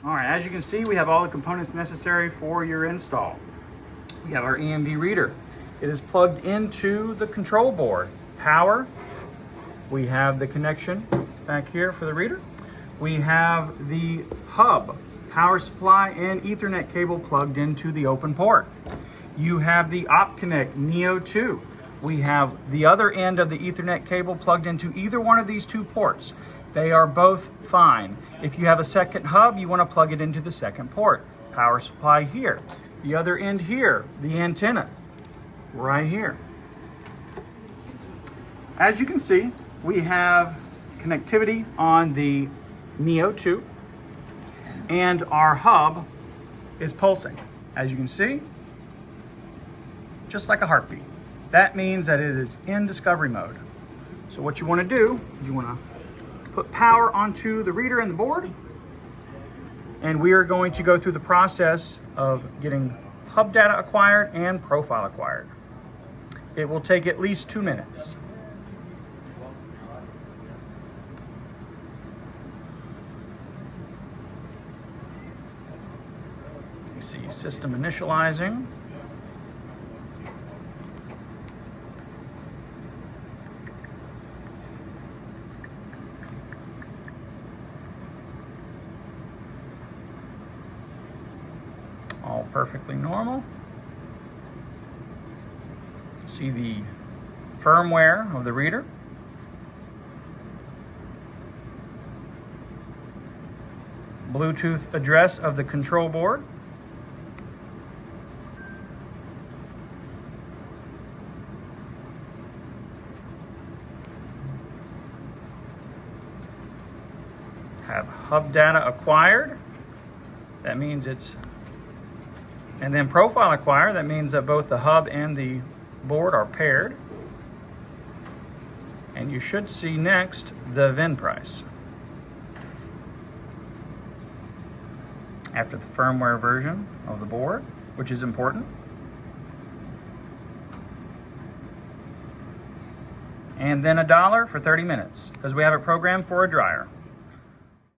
All right, as you can see, we have all the components necessary for your install. We have our EMV reader. It is plugged into the control board. Power, we have the connection back here for the reader. We have the hub, power supply, and Ethernet cable plugged into the open port. You have the OptConnect Neo 2. We have the other end of the Ethernet cable plugged into either one of these two ports. They are both fine. If you have a second hub, you want to plug it into the second port. Power supply here. The other end here, the antenna right here. As you can see, we have connectivity on the Neo 2, and our hub is pulsing. As you can see, just like a heartbeat. That means that it is in discovery mode. So what you want to do is you want to put power onto the reader and the board, and we are going to go through the process of getting hub data acquired and profile acquired. It will take at least 2 minutes. You see system initializing. All perfectly normal. See the firmware of the reader. Bluetooth address of the control board. Have hub data acquired. That means it's, and then profile acquired. That means that both the hub and the board are paired. And you should see next the VIN price. After the firmware version of the board, which is important. And then $1 for 30 minutes, because we have it programmed for a dryer.